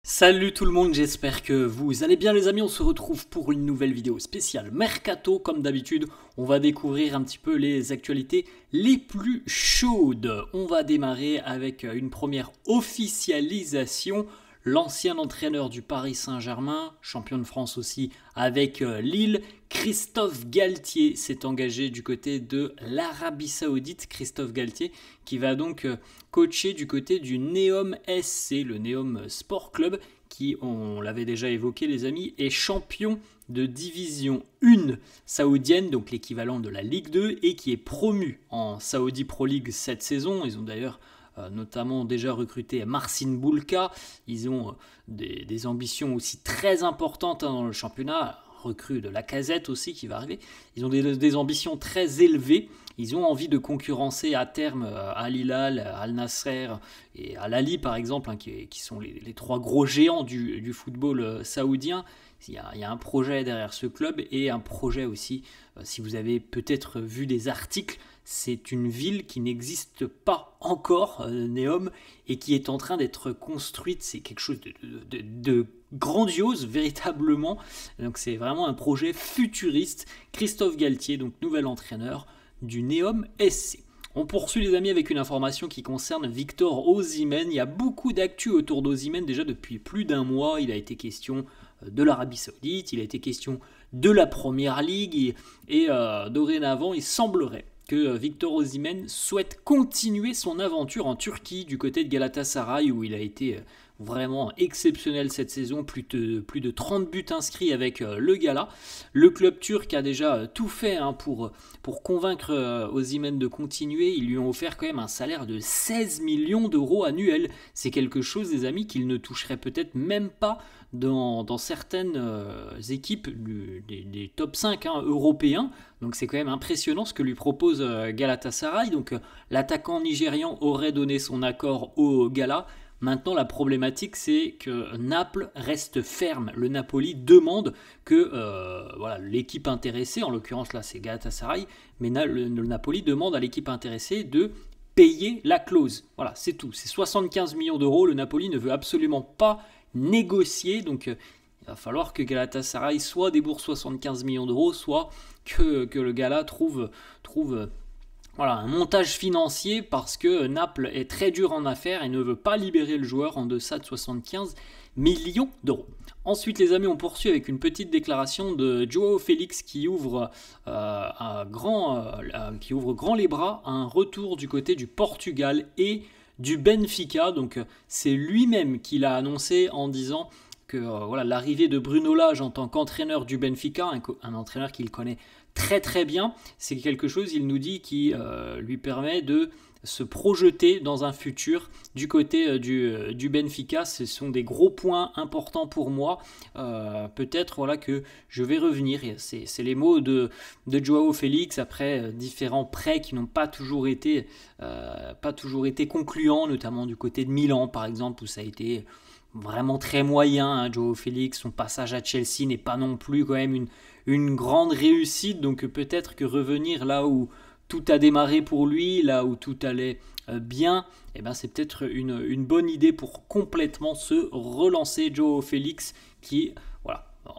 Salut tout le monde, j'espère que vous allez bien les amis, on se retrouve pour une nouvelle vidéo spéciale Mercato. Comme d'habitude, on va découvrir un petit peu les actualités les plus chaudes. On va démarrer avec une première officialisation. L'ancien entraîneur du Paris Saint-Germain, champion de France aussi avec Lille, Christophe Galtier s'est engagé du côté de l'Arabie Saoudite. Christophe Galtier qui va donc coacher du côté du Neom SC, le Neom Sport Club, qui, on l'avait déjà évoqué les amis, est champion de division 1 saoudienne, donc l'équivalent de la Ligue 2, et qui est promu en Saudi Pro League cette saison. Ils ont d'ailleurs notamment déjà recruté Marcin Bulka. Ils ont des ambitions aussi très importantes dans le championnat. Recrue de Lacazette aussi qui va arriver. Ils ont des ambitions très élevées. Ils ont envie de concurrencer à terme Al Hilal, Al Nasser et Al Ahly par exemple, qui sont les trois gros géants du football saoudien. Il y a un projet derrière ce club et un projet aussi, si vous avez peut-être vu des articles, c'est une ville qui n'existe pas encore, Neom, et qui est en train d'être construite. C'est quelque chose de grandiose, véritablement. Donc c'est vraiment un projet futuriste. Christophe Galtier, donc nouvel entraîneur du Neom SC. On poursuit les amis avec une information qui concerne Victor Osimhen. Il y a beaucoup d'actu autour d'Osimhen déjà depuis plus d'un mois. Il a été question de l'Arabie Saoudite, il a été question de la Première Ligue et dorénavant il semblerait que Victor Osimhen souhaite continuer son aventure en Turquie du côté de Galatasaray où il a été vraiment exceptionnel cette saison, plus de 30 buts inscrits avec le Gala. Le club turc a déjà tout fait pour convaincre Osimhen de continuer. Ils lui ont offert quand même un salaire de 16 millions d'euros annuels. C'est quelque chose, les amis, qu'il ne toucherait peut-être même pas dans certaines équipes des top 5 européens. Donc c'est quand même impressionnant ce que lui propose Galatasaray. Donc l'attaquant nigérian aurait donné son accord au Gala. Maintenant, la problématique, c'est que Naples reste ferme. Le Napoli demande que l'équipe intéressée, en l'occurrence là c'est Galatasaray, mais le Napoli demande à l'équipe intéressée de payer la clause. Voilà, c'est tout. C'est 75 millions d'euros. Le Napoli ne veut absolument pas négocier. Donc, il va falloir que Galatasaray soit débourse 75 millions d'euros, soit que le Gala trouve un montage financier parce que Naples est très dur en affaires et ne veut pas libérer le joueur en deçà de 75 millions d'euros. Ensuite les amis, on poursuit avec une petite déclaration de Joao Félix qui ouvre grand les bras à un retour du côté du Portugal et du Benfica. Donc c'est lui-même qui l'a annoncé en disant que l'arrivée de Bruno Lage en tant qu'entraîneur du Benfica, un entraîneur qu'il connaît très très bien, c'est quelque chose, il nous dit, qui lui permet de se projeter dans un futur du côté du Benfica. Ce sont des gros points importants pour moi. Peut-être que je vais revenir. C'est les mots de Joao Félix après différents prêts qui n'ont pas toujours été concluants, notamment du côté de Milan par exemple, où ça a été vraiment très moyen. Joao Félix, son passage à Chelsea n'est pas non plus quand même une grande réussite. Donc peut-être que revenir là où tout a démarré pour lui, là où tout allait bien, c'est peut-être une bonne idée pour complètement se relancer. Joao Félix qui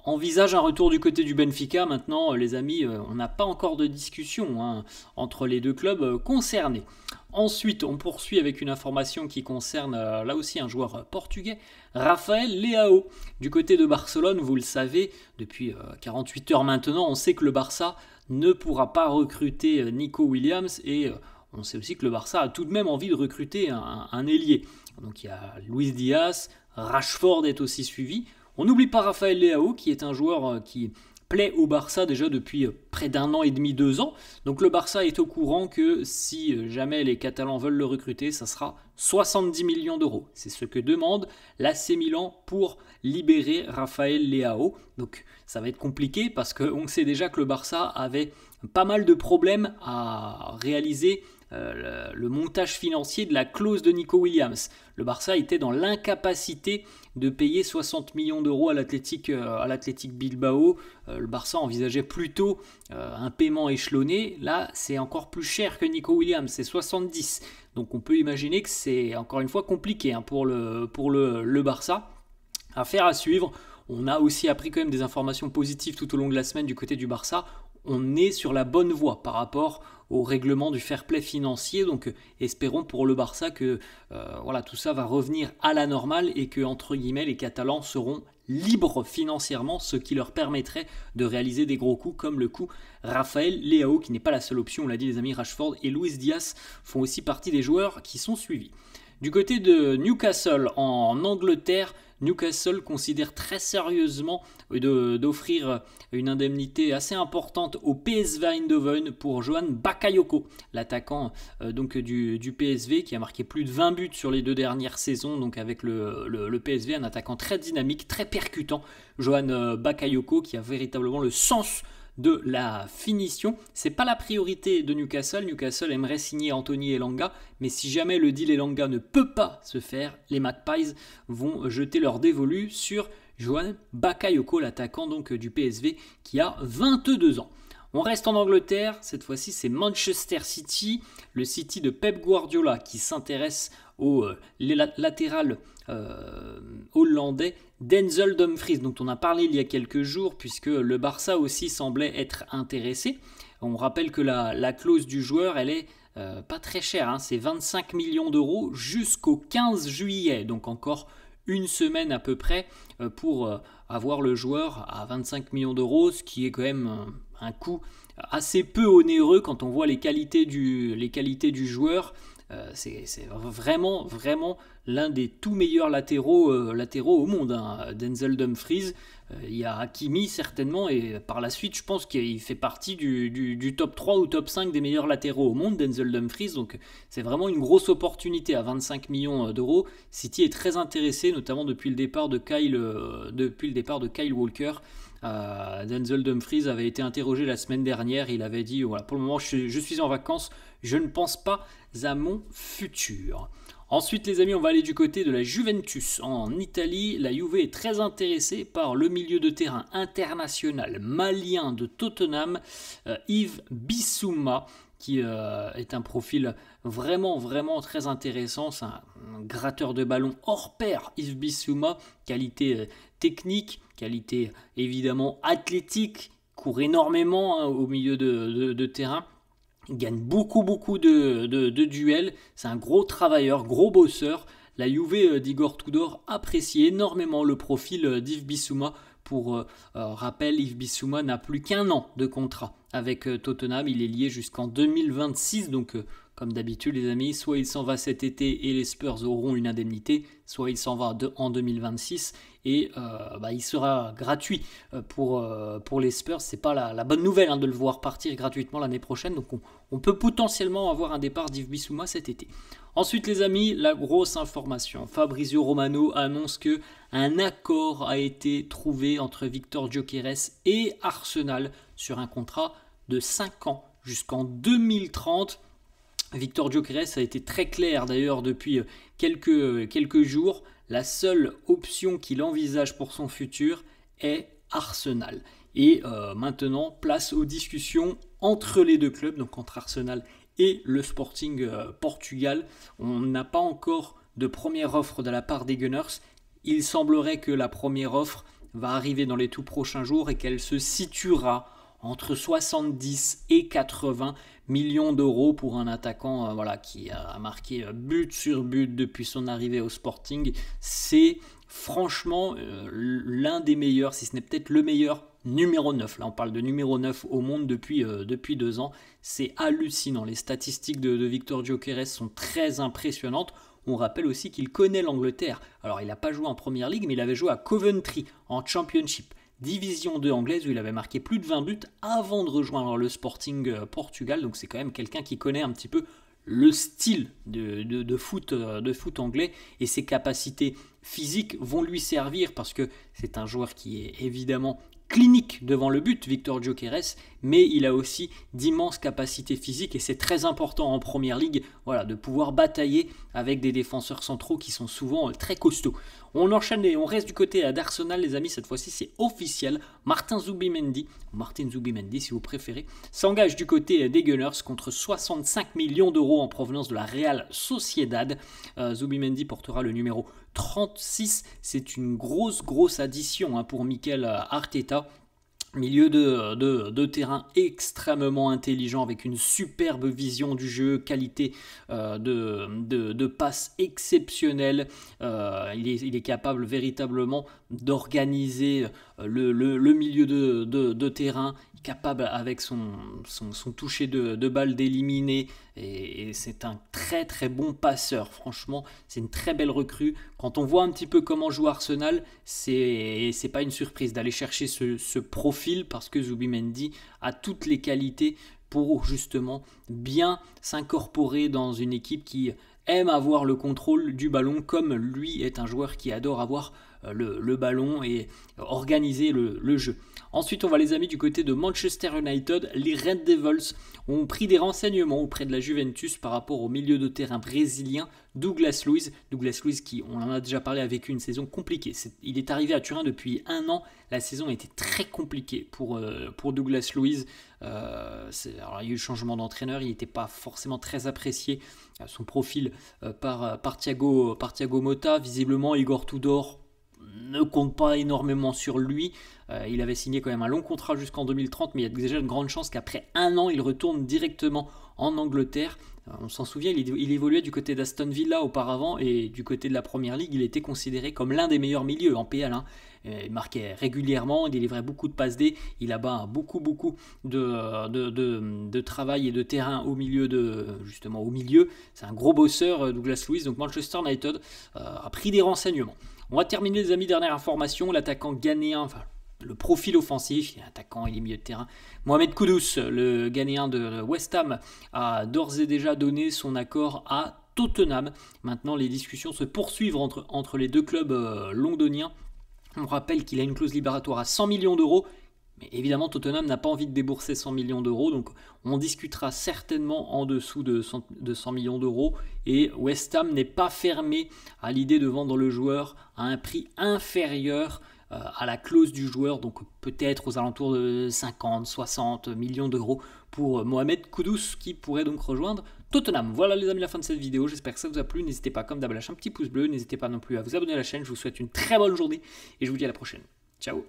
envisage un retour du côté du Benfica. Maintenant les amis, on n'a pas encore de discussion entre les deux clubs concernés. Ensuite, on poursuit avec une information qui concerne là aussi un joueur portugais, Rafael Leao. Du côté de Barcelone, vous le savez, depuis 48 heures maintenant, on sait que le Barça ne pourra pas recruter Nico Williams et on sait aussi que le Barça a tout de même envie de recruter un ailier. Donc il y a Luis Diaz, Rashford est aussi suivi. On n'oublie pas Rafael Leao qui est un joueur qui plaît au Barça déjà depuis près d'un an et demi, 2 ans. Donc le Barça est au courant que si jamais les Catalans veulent le recruter, ça sera 70 millions d'euros. C'est ce que demande l'AC Milan pour libérer Rafael Leao. Donc ça va être compliqué parce qu'on sait déjà que le Barça avait pas mal de problèmes à réaliser le montage financier de la clause de Nico Williams. Le Barça était dans l'incapacité de payer 60 millions d'euros à l'Athletic Bilbao. Le Barça envisageait plutôt un paiement échelonné. Là, c'est encore plus cher que Nico Williams, c'est 70. Donc on peut imaginer que c'est encore une fois compliqué pour le Barça. Affaire à suivre. On a aussi appris quand même des informations positives tout au long de la semaine du côté du Barça. On est sur la bonne voie par rapport au règlement du fair play financier. Donc espérons pour le Barça que voilà, tout ça va revenir à la normale et que entre guillemets les Catalans seront libres financièrement, ce qui leur permettrait de réaliser des gros coups comme le coup Raphaël Leao, qui n'est pas la seule option. On l'a dit les amis, Rashford et Luis Diaz font aussi partie des joueurs qui sont suivis. Du côté de Newcastle en Angleterre, Newcastle considère très sérieusement d'offrir une indemnité assez importante au PSV Eindhoven pour Johan Bakayoko, l'attaquant du PSV qui a marqué plus de 20 buts sur les 2 dernières saisons, donc avec le PSV, un attaquant très dynamique, très percutant, Johan Bakayoko qui a véritablement le sens de la finition. C'est pas la priorité de Newcastle. Newcastle aimerait signer Anthony Elanga, mais si jamais le deal Elanga ne peut pas se faire, les Magpies vont jeter leur dévolu sur Johan Bakayoko, l'attaquant donc du PSV qui a 22 ans. On reste en Angleterre, cette fois-ci c'est Manchester City, le City de Pep Guardiola qui s'intéresse au latéral hollandais Denzel Dumfries, dont on a parlé il y a quelques jours, puisque le Barça aussi semblait être intéressé. On rappelle que la clause du joueur, elle est pas très chère, hein, c'est 25 millions d'euros jusqu'au 15 juillet, donc encore une semaine à peu près pour avoir le joueur à 25 millions d'euros, ce qui est quand même un coût assez peu onéreux quand on voit les qualités du joueur. C'est vraiment l'un des tout meilleurs latéraux au monde, hein. Denzel Dumfries. Il y a Hakimi certainement, et par la suite je pense qu'il fait partie du top 3 ou top 5 des meilleurs latéraux au monde, Denzel Dumfries. Donc c'est vraiment une grosse opportunité à 25 millions d'euros. City est très intéressé, notamment depuis le départ de Kyle Walker. Denzel Dumfries avait été interrogé la semaine dernière. Il avait dit voilà, pour le moment je suis en vacances, je ne pense pas à mon futur. Ensuite les amis, on va aller du côté de la Juventus en Italie. La Juve est très intéressée par le milieu de terrain international malien de Tottenham, Yves Bissouma, qui est un profil vraiment très intéressant. C'est un gratteur de ballon hors pair, Yves Bissouma, qualité technique, qualité évidemment athlétique, court énormément au milieu de terrain. Il gagne beaucoup de duels, c'est un gros travailleur, gros bosseur. La Juve d'Igor Tudor apprécie énormément le profil d'Yves Bissouma. Pour rappel, Yves Bissouma n'a plus qu'1 an de contrat avec Tottenham, il est lié jusqu'en 2026, donc comme d'habitude les amis, soit il s'en va cet été et les Spurs auront une indemnité, soit il s'en va en 2026 et il sera gratuit pour les Spurs. C'est pas la bonne nouvelle, hein, de le voir partir gratuitement l'année prochaine, donc on peut potentiellement avoir un départ d'Yves Bissouma cet été. Ensuite les amis, la grosse information, Fabrizio Romano annonce que un accord a été trouvé entre Victor Gyökeres et Arsenal sur un contrat de 5 ans jusqu'en 2030. Victor Gyökeres a été très clair d'ailleurs depuis quelques jours. La seule option qu'il envisage pour son futur est Arsenal. Et maintenant, place aux discussions entre les deux clubs, donc entre Arsenal et le Sporting Portugal. On n'a pas encore de première offre de la part des Gunners. Il semblerait que la première offre va arriver dans les tout prochains jours et qu'elle se situera entre 70 et 80 millions d'euros pour un attaquant qui a marqué but sur but depuis son arrivée au Sporting. C'est franchement l'un des meilleurs, si ce n'est peut-être le meilleur numéro 9. Là on parle de numéro 9 au monde depuis 2 ans. C'est hallucinant. Les statistiques de Victor Gyökeres sont très impressionnantes. On rappelle aussi qu'il connaît l'Angleterre. Alors il n'a pas joué en Première Ligue, mais il avait joué à Coventry en Championship. Division 2 anglaise où il avait marqué plus de 20 buts avant de rejoindre le Sporting Portugal. Donc c'est quand même quelqu'un qui connaît un petit peu le style de foot anglais, et ses capacités physiques vont lui servir parce que c'est un joueur qui est évidemment clinique devant le but, Victor Gyökeres, mais il a aussi d'immenses capacités physiques et c'est très important en Première Ligue, de pouvoir batailler avec des défenseurs centraux qui sont souvent très costauds. On enchaîne et on reste du côté d'Arsenal les amis, cette fois-ci c'est officiel, Martin Zubimendi si vous préférez, s'engage du côté des Gunners contre 65 millions d'euros en provenance de la Real Sociedad. Zubimendi portera le numéro 36. C'est une grosse addition pour Mikel Arteta. Milieu de terrain extrêmement intelligent avec une superbe vision du jeu, qualité de passe exceptionnelle. Il est capable véritablement d'organiser le milieu de terrain, capable avec son toucher de balle d'éliminer, et c'est un très bon passeur. Franchement, c'est une très belle recrue. Quand on voit un petit peu comment joue Arsenal, c'est pas une surprise d'aller chercher ce profil, parce que Zubimendi a toutes les qualités pour justement bien s'incorporer dans une équipe qui aime avoir le contrôle du ballon, comme lui est un joueur qui adore avoir le ballon et organiser le jeu. Ensuite, on va, les amis, du côté de Manchester United. Les Red Devils ont pris des renseignements auprès de la Juventus par rapport au milieu de terrain brésilien Douglas Luiz. Douglas Luiz, qui, on en a déjà parlé, a vécu une saison compliquée. Il est arrivé à Turin depuis 1 an. La saison a été très compliquée pour Douglas Luiz. Alors, il y a eu le changement d'entraîneur, il n'était pas forcément très apprécié. Son profil par Thiago Motta. Visiblement, Igor Tudor ne compte pas énormément sur lui. Il avait signé quand même un long contrat jusqu'en 2030, mais il y a déjà une grande chance qu'après 1 an, il retourne directement en Angleterre. On s'en souvient, il évoluait du côté d'Aston Villa auparavant, et du côté de la Première Ligue, il était considéré comme l'un des meilleurs milieux en PL. Il marquait régulièrement, il délivrait beaucoup de passes D, il abat beaucoup de travail et de terrain au milieu. C'est un gros bosseur, Douglas Luiz. Donc Manchester United a pris des renseignements. On va terminer, les amis, dernière information, l'attaquant ghanéen, le profil offensif, il est attaquant, il est milieu de terrain. Mohamed Kudus, le Ghanéen de West Ham, a d'ores et déjà donné son accord à Tottenham. Maintenant, les discussions se poursuivent entre les deux clubs londoniens. On rappelle qu'il a une clause libératoire à 100 millions d'euros. Mais évidemment, Tottenham n'a pas envie de débourser 100 millions d'euros, donc on discutera certainement en dessous de 100 millions d'euros. Et West Ham n'est pas fermé à l'idée de vendre le joueur à un prix inférieur à la clause du joueur, donc peut-être aux alentours de 50-60 millions d'euros pour Mohamed Kudus, qui pourrait donc rejoindre Tottenham. Voilà, les amis, la fin de cette vidéo. J'espère que ça vous a plu. N'hésitez pas, comme d'hab, à lâcher un petit pouce bleu. N'hésitez pas non plus à vous abonner à la chaîne. Je vous souhaite une très bonne journée et je vous dis à la prochaine. Ciao.